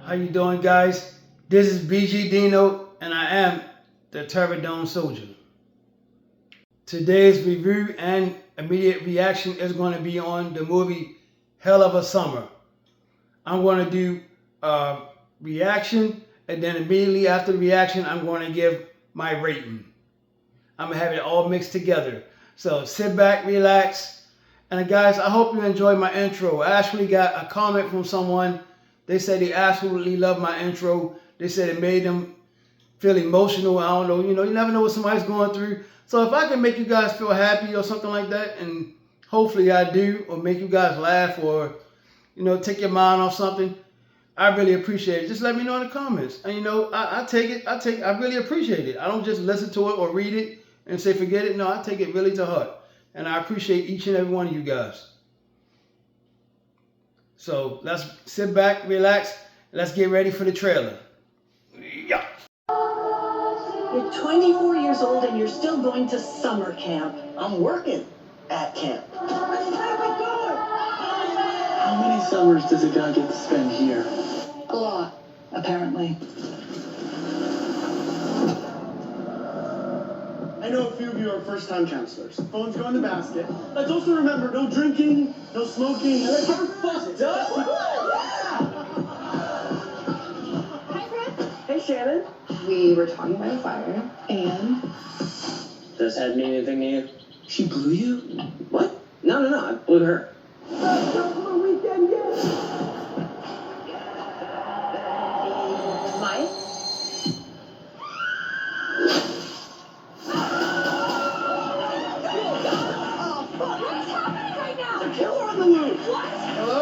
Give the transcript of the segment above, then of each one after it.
How you doing, guys? This is BG Dino, and I am the Terradome Soldier. Today's review and immediate reaction is going to be on the movie Hell of a Summer. I'm going to do a reaction, and then immediately after the reaction, I'm going to give my rating. I'm going to have it all mixed together. So sit back, relax, and guys, I hope you enjoyed my intro. I actually got a comment from someone. They said they absolutely loved my intro. They said it made them feel emotional. I don't know, you never know what somebody's going through. So if I can make you guys feel happy or something like that, and hopefully I do, or make you guys laugh, or, take your mind off something, I really appreciate it. Just let me know in the comments. And I take it, I really appreciate it. I don't just listen to it or read it and say forget it. No, I take it really to heart. And I appreciate each and every one of you guys. So let's sit back, relax, and let's get ready for the trailer. Yeah. You're 24 years old and you're still going to summer camp. I'm working at camp. How many summers does a guy get to spend here? A lot, apparently. I know a few of you are first-time counselors. Phones go in the basket. Let's also remember, no drinking, no smoking. Let's get fucked up. Hi, Fred. Hey, Shannon. We were talking by the fire, and... Does that mean anything to you? She blew you? What? No, I blew her. Mike? What's happening right now? The killer on the loose. What? Hello?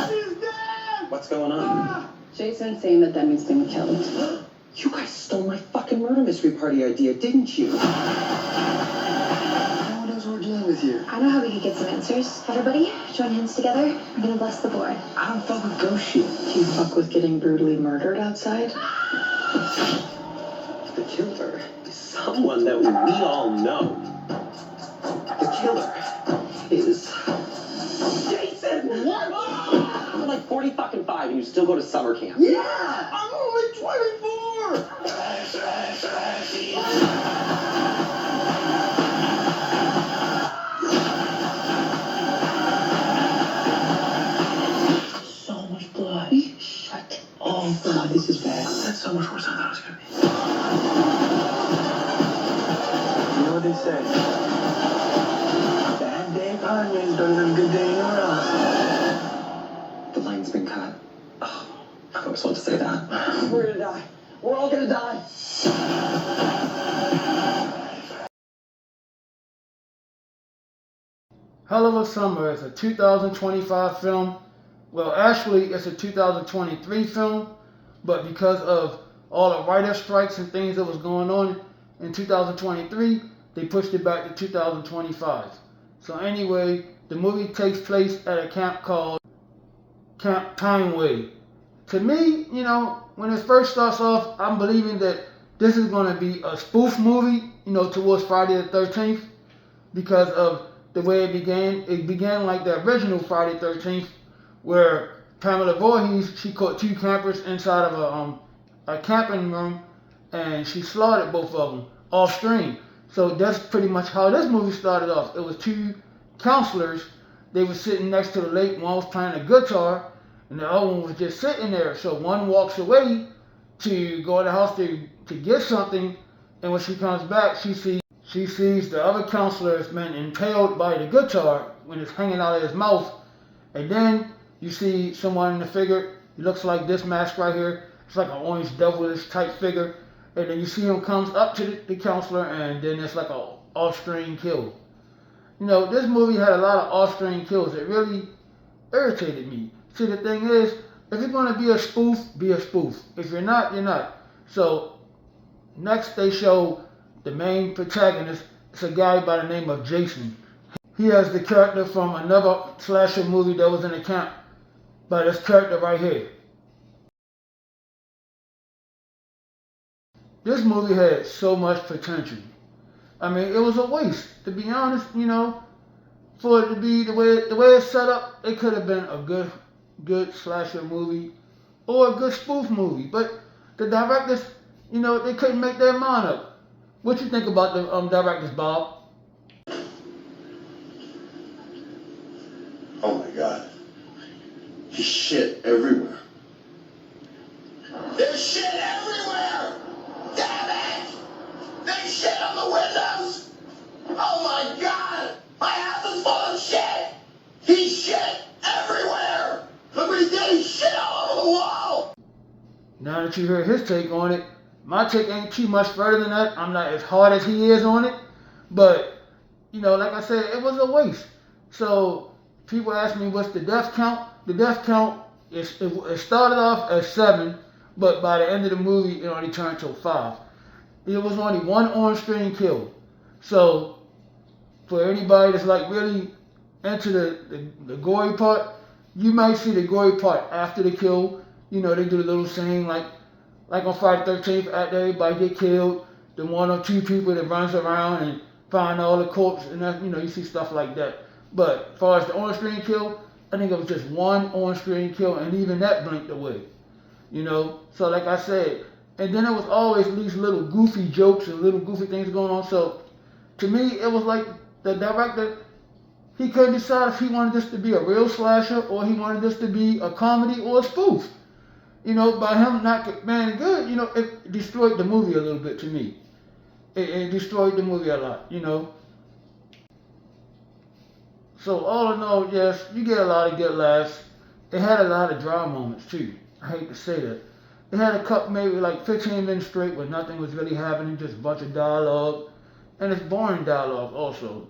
She's dead! What's going on? Jason's saying that Demi's been killed. You guys stole my fucking murder mystery party idea, didn't you? No one knows what we're dealing with here. I know how we could get some answers. Everybody, join hands together. We're gonna bless the board. I don't fuck with ghost shit. Do you fuck with getting brutally murdered outside? The killer is someone that we all know. The killer is Jason. What? You're like 40 fucking 5 and you still go to summer camp. Yeah! I'm only 24! So much blood. Shut. Oh god, this is bad. That's so much worse than I thought it was gonna be. You know what they say? Bad day at Kanye is better than a good day anywhere else. The line's been cut. Oh, I was supposed to say that. We're gonna die. We're all gonna die. Hell of a Summer is a 2025 film. Well, actually, it's a 2023 film, but because of all the writer strikes and things that was going on in 2023, they pushed it back to 2025. So anyway, the movie takes place at a camp called Camp Timeway. To me, when it first starts off, I'm believing that this is going to be a spoof movie, towards Friday the 13th, because of the way it began. It began like the original Friday the 13th, where Pamela Voorhees, she caught two campers inside of a camping room, and she slaughtered both of them off screen. So that's pretty much how this movie started off. It was two counselors. They were sitting next to the lake. One was playing a guitar, and the other one was just sitting there. So one walks away to go to the house to get something, and when she comes back, she sees the other counselor has been impaled by the guitar when it's hanging out of his mouth. And then you see someone in the figure. He looks like this mask right here. It's like an orange devilish type figure. And then you see him comes up to the counselor, and then it's like a off-screen kill. This movie had a lot of off-screen kills. It really irritated me. See, the thing is, if you're going to be a spoof, be a spoof. If you're not, you're not. So next they show the main protagonist. It's a guy by the name of Jason. He has the character from another slasher movie that was in the camp by this character right here. This movie had so much potential. I mean, it was a waste. To be honest, for it to be the way it's set up, it could have been a good slasher movie or a good spoof movie. But the directors, they couldn't make their mind up. What you think about the directors, Bob? Oh my God. He's shit everywhere. There's shit everywhere! Damn it! There's shit on the windows! Oh my God! My house is full of shit! He's shit everywhere! Look what he did! He's shit all over the wall! Now that you heard his take on it, my take ain't too much further than that. I'm not as hard as he is on it. But, like I said, it was a waste. So, people ask me what's the death count. The death count, it started off as 7, but by the end of the movie, it only turned to 5. There was only one on-screen kill. So, for anybody that's like really into the gory part, you might see the gory part after the kill. They do a little scene like on Friday the 13th after everybody get killed. The 1 or 2 people that runs around and find all the corpses, and that, you see stuff like that. But as far as the on-screen kill, I think it was just one on-screen kill, and even that blinked away. So like I said, and then it was always these little goofy jokes and little goofy things going on. So to me, it was like the director, he couldn't decide if he wanted this to be a real slasher or he wanted this to be a comedy or a spoof. By him not being good, it destroyed the movie a little bit to me. It destroyed the movie a lot, So all in all, yes, you get a lot of good laughs. It had a lot of dry moments too. I hate to say that. It had a couple, maybe like 15 minutes straight where nothing was really happening, just a bunch of dialogue. And it's boring dialogue also,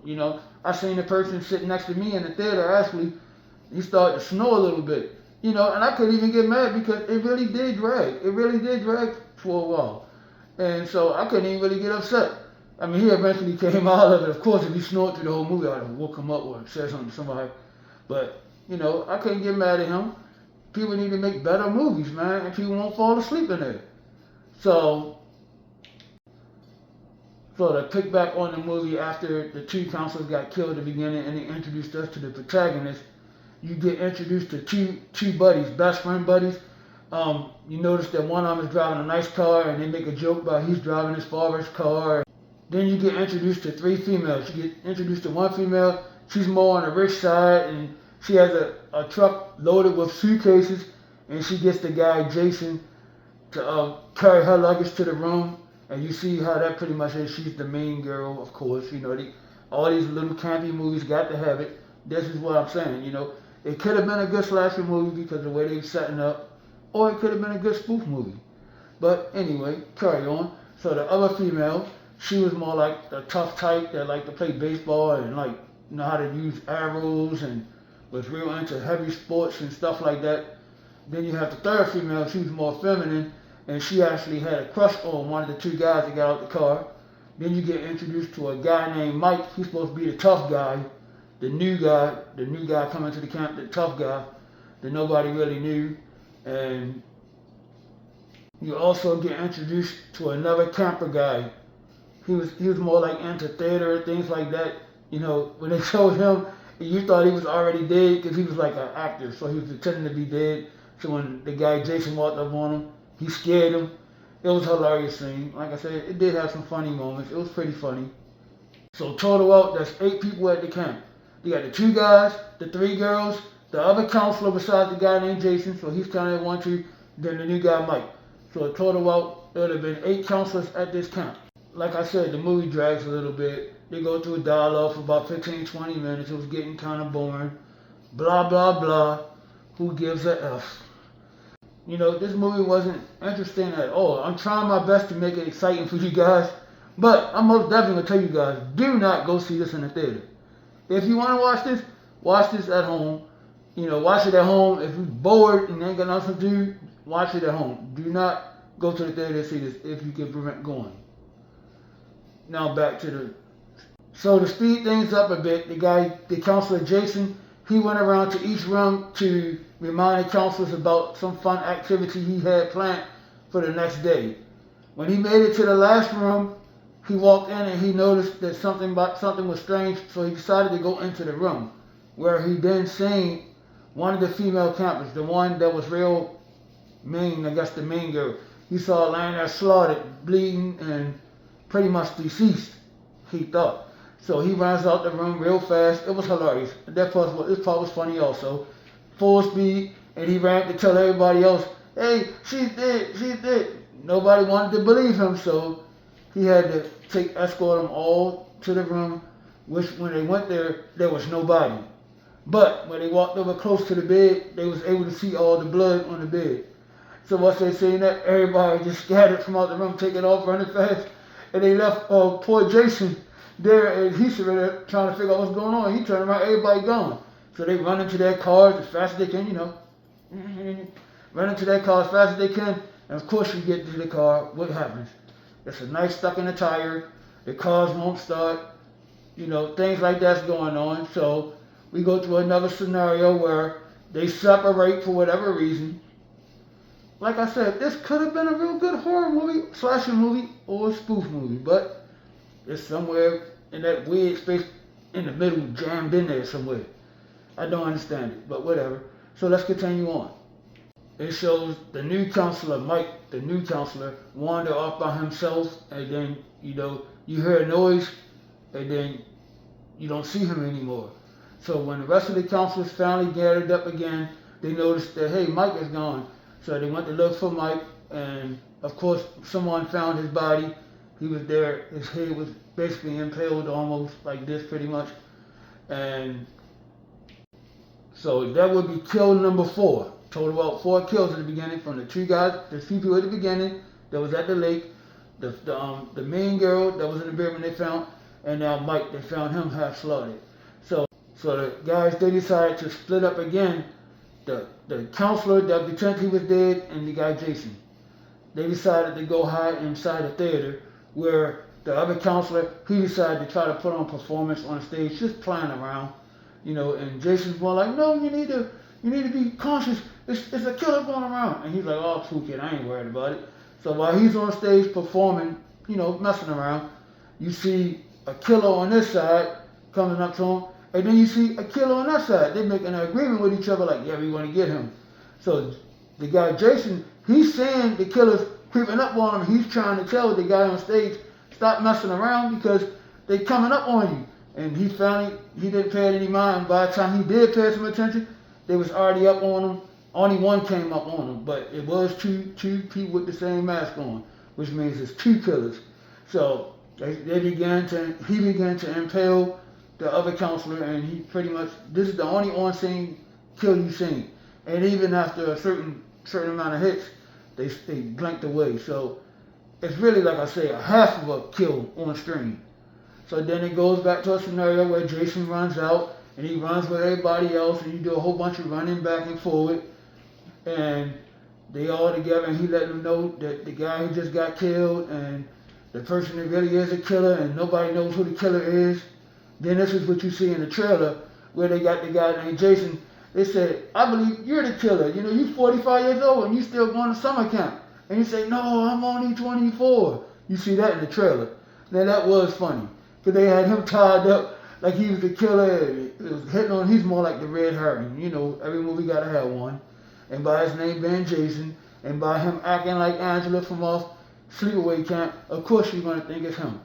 I seen the person sitting next to me in the theater, actually, he started to snore a little bit. And I couldn't even get mad because it really did drag. It really did drag for a while. And so I couldn't even really get upset. I mean, he eventually came out of it. Of course, if he snored through the whole movie, I'd have woke him up or said something to somebody. But, I couldn't get mad at him. People need to make better movies, man, and people won't fall asleep in there. So to pick back on the movie after the 2 counselors got killed at the beginning and they introduced us to the protagonist, you get introduced to two buddies, best friend buddies. You notice that one of them is driving a nice car and they make a joke about he's driving his father's car. Then you get introduced to 3 females. You get introduced to one female, she's more on the rich side and she has a truck loaded with suitcases and she gets the guy, Jason, to carry her luggage to the room. And you see how that pretty much is. She's the main girl, of course. All these little campy movies got to have it. This is what I'm saying, It could have been a good slasher movie because of the way they were setting up. Or it could have been a good spoof movie. But anyway, carry on. So the other female, she was more like the tough type that liked to play baseball and know how to use arrows and was real into heavy sports and stuff like that. Then you have the third female, she was more feminine, and she actually had a crush on one of the 2 guys that got out the car. Then you get introduced to a guy named Mike. He's supposed to be the tough guy, the new guy coming to the camp, the tough guy that nobody really knew. And you also get introduced to another camper guy. He was more like into theater and things like that. When they showed him, you thought he was already dead because he was like an actor, so he was pretending to be dead. So when the guy Jason walked up on him, he scared him. It was a hilarious scene. Like I said, it did have some funny moments. It was pretty funny. So total out, that's 8 people at the camp. You got the 2 guys, the 3 girls, the other counselor besides the guy named Jason, so he's kind of 1, 2, then the new guy Mike. So total out, there would have been 8 counselors at this camp. Like I said, the movie drags a little bit. They go through a dialogue for about 15, 20 minutes. It was getting kind of boring. Blah, blah, blah. Who gives a F? This movie wasn't interesting at all. I'm trying my best to make it exciting for you guys. But I'm most definitely going to tell you guys, do not go see this in the theater. If you want to watch this at home. Watch it at home. If you're bored and ain't got nothing to do, watch it at home. Do not go to the theater to see this if you can prevent going. Now back to so to speed things up a bit, the counselor Jason, he went around to each room to remind the counselors about some fun activity he had planned for the next day. When he made it to the last room, he walked in and he noticed that something was strange, so he decided to go into the room, where he then seen one of the female campers, the one that was real mean, I guess the mean girl. He saw her laying there slaughtered, bleeding, and pretty much deceased, he thought. So he runs out the room real fast. It was hilarious. This part was funny also. Full speed, and he ran to tell everybody else, hey, she's dead. Nobody wanted to believe him, so he had to escort them all to the room, which when they went there was nobody. But when they walked over close to the bed, they was able to see all the blood on the bed. So once they seen that, everybody just scattered from out the room, taking off, running fast. And they left poor Jason there, and he's trying to figure out what's going on. He turned around, everybody gone. So they run into their cars as fast as they can, run into their car as fast as they can. And of course you get to the car, what happens? It's a knife stuck in the tire, the cars won't start, things like that's going on. So we go to another scenario where they separate for whatever reason. Like I said, this could have been a real good horror movie, slasher movie, or a spoof movie, but it's somewhere in that weird space in the middle, jammed in there somewhere. I don't understand it, but whatever. So let's continue on. It shows the new counselor, Mike, the new counselor, wander off by himself, and then, you hear a noise, and then you don't see him anymore. So when the rest of the counselors finally gathered up again, they noticed that, hey, Mike is gone. So they went to look for Mike, and of course, someone found his body. He was there, his head was basically impaled almost like this pretty much. And so that would be kill number 4. Total about 4 kills at the beginning from the 2 people at the beginning that was at the lake, the main girl that was in the bedroom they found, and now Mike, they found him half slaughtered. So the guys, they decided to split up again. The counselor, the detective, was dead, and the guy Jason. They decided to go hide inside the theater, where the other counselor, he decided to try to put on a performance on stage, just playing around, and Jason's more like, no, you need to be conscious. It's a killer going around. And he's like, oh, cool kid, I ain't worried about it. So while he's on stage performing, messing around, you see a killer on this side coming up to him, and then you see a killer on that side. They're making an agreement with each other like, yeah, we want to get him. So the guy Jason, he's seeing the killers creeping up on him. He's trying to tell the guy on stage, stop messing around because they coming up on you. And he didn't pay it any mind. By the time he did pay some attention, they was already up on him. Only one came up on him, but it was two people with the same mask on, which means it's 2 killers. So he began to impale the other counselor, and he pretty much, this is the only on-scene kill you've seen. And even after a certain amount of hits, they blinked away. So it's really, like I say, a half of a kill on screen. So then it goes back to a scenario where Jason runs out, and he runs with everybody else, and you do a whole bunch of running back and forward, and they all together, and he let them know that the guy who just got killed, and the person that really is a killer, and nobody knows who the killer is. Then this is what you see in the trailer, where they got the guy named Jason. They said, I believe you're the killer. You're 45 years old, and you still going to summer camp. And he said, no, I'm only 24. You see that in the trailer. Now that was funny, because they had him tied up like he was the killer. It was hitting on, he's more like the red herring. Every movie got to have one. And by his name being Jason, and by him acting like Angela from off Sleepaway Camp, of course you're going to think it's him.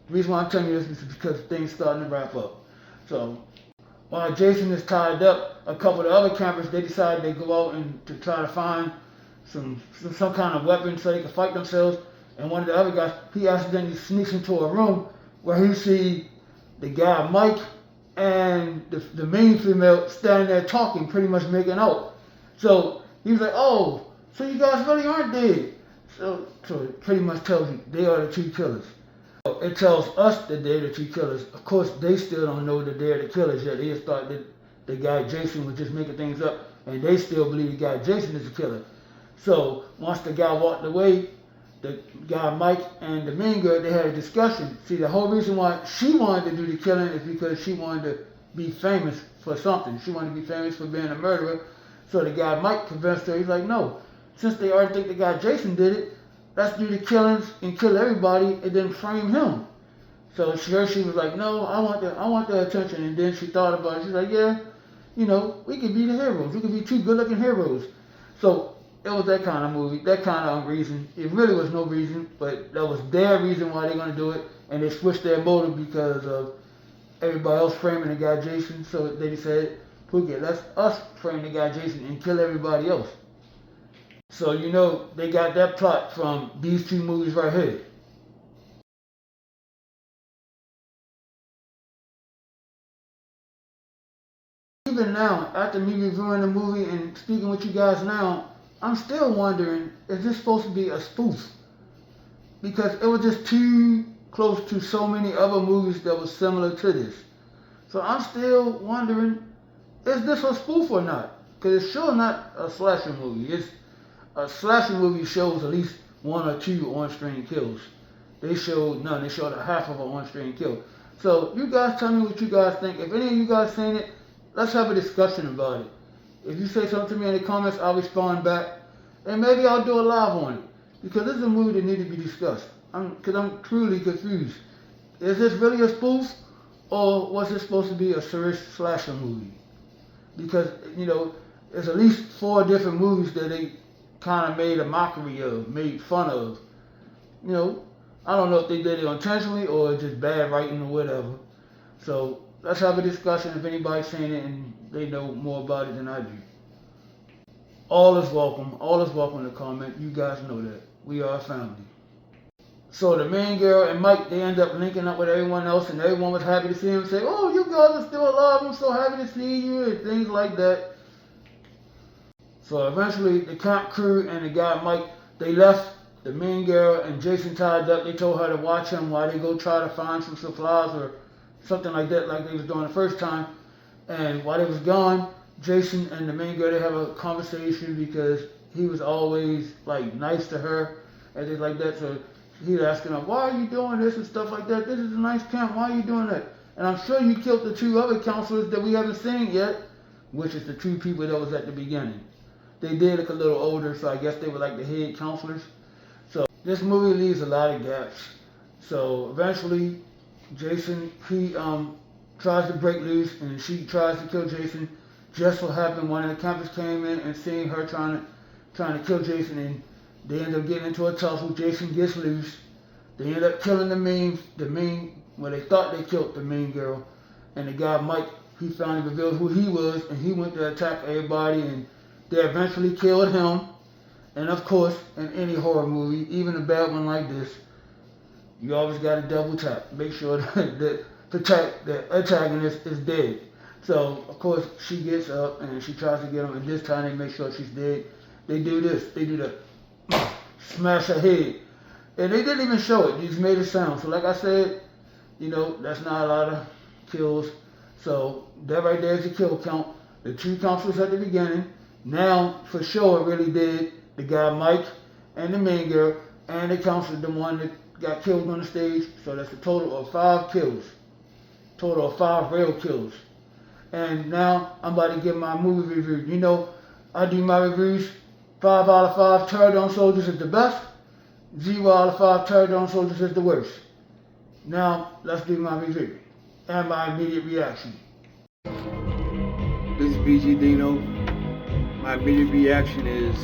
The reason why I'm telling you this is because things starting to wrap up. So while Jason is tied up, a couple of the other campers, they decided they go out and to try to find some kind of weapon so they can fight themselves. And one of the other guys, he accidentally sneaks into a room where he sees the guy Mike and the main female standing there talking, pretty much making out. So he was like, oh, so you guys really aren't dead. So it pretty much tells you they are the 2 killers. It tells us that they're the 2 killers. Of course, they still don't know that they're the killers yet. They just thought that the guy Jason was just making things up, and they still believe the guy Jason is the killer. So once the guy walked away, the guy Mike and the main girl, they had a discussion. See, the whole reason why she wanted to do the killing is because she wanted to be famous for something. She wanted to be famous for being a murderer. So the guy Mike convinced her. He's like, no, since they already think the guy Jason did it, let's do the killings and kill everybody and then frame him. So she was like, no, I want the attention. And then she thought about it. She's like, yeah, you know, we could be the heroes. We could be two good-looking heroes. So it was that kind of movie, that kind of reason. It really was no reason, but that was their reason why they're going to do it. And they switched their motive because of everybody else framing the guy Jason. So they said, Pookie, let's us frame the guy Jason and kill everybody else. So, you know, they got that plot from these two movies right here. Even now, after me reviewing the movie and speaking with you guys now, I'm still wondering, is this supposed to be a spoof? Because it was just too close to so many other movies that was similar to this. So I'm still wondering, is this a spoof or not? Because it's sure not a slasher movie. It's a slasher movie shows at least one or two on-screen kills. They showed none. They showed a half of an on-screen kill. So you guys tell me what you guys think. If any of you guys seen it, let's have a discussion about it. If you say something to me in the comments, I'll respond back. And maybe I'll do a live on it. Because this is a movie that needs to be discussed. Because I'm truly confused. Is this really a spoof? Or was it supposed to be a serious slasher movie? Because, you know, there's at least 4 different movies that they kind of made a mockery of, made fun of. You know, I don't know if they did it intentionally or just bad writing or whatever. So let's have a discussion if anybody's seen it and they know more about it than I do. All is welcome. All is welcome to comment. You guys know that. We are a family. So the main girl and Mike, they end up linking up with everyone else, and everyone was happy to see him. Say, oh, you guys are still alive. I'm so happy to see you, and things like that. So eventually, the camp crew and the guy Mike, they left the main girl and Jason tied up. They told her to watch him while they go try to find some supplies or something like that, like they was doing the first time. And while they was gone, Jason and the main girl, they have a conversation because he was always like nice to her and things like that. So he's asking her, why are you doing this and stuff like that? This is a nice camp. Why are you doing that? And I'm sure you killed the 2 other counselors that we haven't seen yet, which is the 2 people that was at the beginning. They did look a little older, so I guess they were like the head counselors. So this movie leaves a lot of gaps. So eventually, Jason, he tries to break loose, and she tries to kill Jason. Just so happened one of the campers came in and seeing her trying to kill Jason, and they end up getting into a tussle. Jason gets loose. They end up killing the main, well, they thought they killed the main girl, and the guy Mike, he finally revealed who he was, and he went to attack everybody, and they eventually killed him. And of course, in any horror movie, even a bad one like this, you always got to double tap. Make sure that the antagonist is dead. So, of course, she gets up and she tries to get him, and this time they make sure she's dead. They do this. They do the smash her head. And they didn't even show it. They just made it sound. So, like I said, you know, that's not a lot of kills. So, that right there is the kill count. The 2 counselors at the beginning. Now, for sure, it really did. The guy Mike and the main girl and the counselor, the one that got killed on the stage. So that's a total of 5 kills. Total of 5 real kills. And now I'm about to give my movie review. You know, I do my reviews. 5 out of 5 Pterodon Soldiers is the best. 0 out of 5 Pterodon Soldiers is the worst. Now, let's do my review and my immediate reaction. This is BG Dino. My immediate reaction is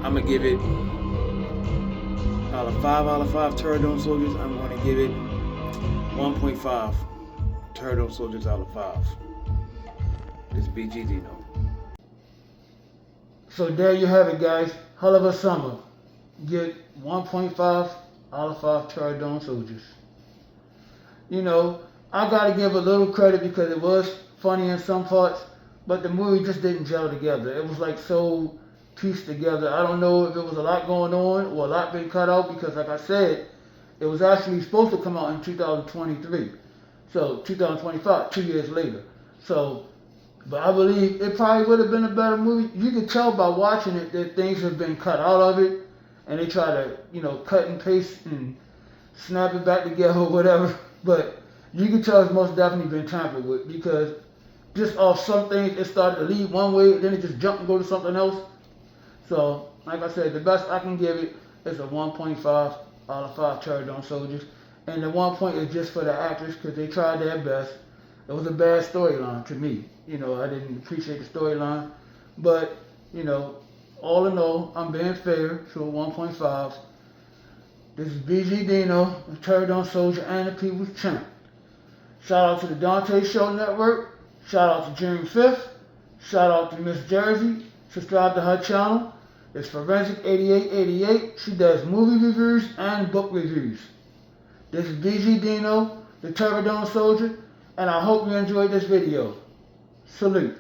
I'm going to give it out of 5 Pterodon Soldiers, I'm going to give it 1.5 Pterodon Soldiers out of 5. This is BG Dino. So there you have it, guys. Hell of a summer. Get 1.5 out of 5 Pterodon Soldiers. You know, I gotta give a little credit because it was funny in some parts, but the movie just didn't gel together. It was like so pieced together. I don't know if it was a lot going on or a lot being cut out because, like I said, it was actually supposed to come out in 2023. So 2025, 2 years later. So, but I believe it probably would have been a better movie. You could tell by watching it that things have been cut out of it, and they try to, you know, cut and paste and snap it back together or whatever. But you can tell it's most definitely been tampered with because just off some things, it started to lead one way, then it just jumped and go to something else. So, like I said, the best I can give it is a 1.5 out of 5 Pterodon soldiers. And the 1 point is just for the actors because they tried their best. It was a bad storyline to me. You know, I didn't appreciate the storyline. But, you know, all in all, I'm being fair, so 1.5. This is BG Dino, the Pterodon Soldier and the People's Champ. Shout out to the Dante Show Network. Shout out to June 5th. Shout out to Miss Jersey. Subscribe to her channel. It's Forensic8888. She does movie reviews and book reviews. This is BG Dino, the Pterodon Soldier, and I hope you enjoyed this video. Salute.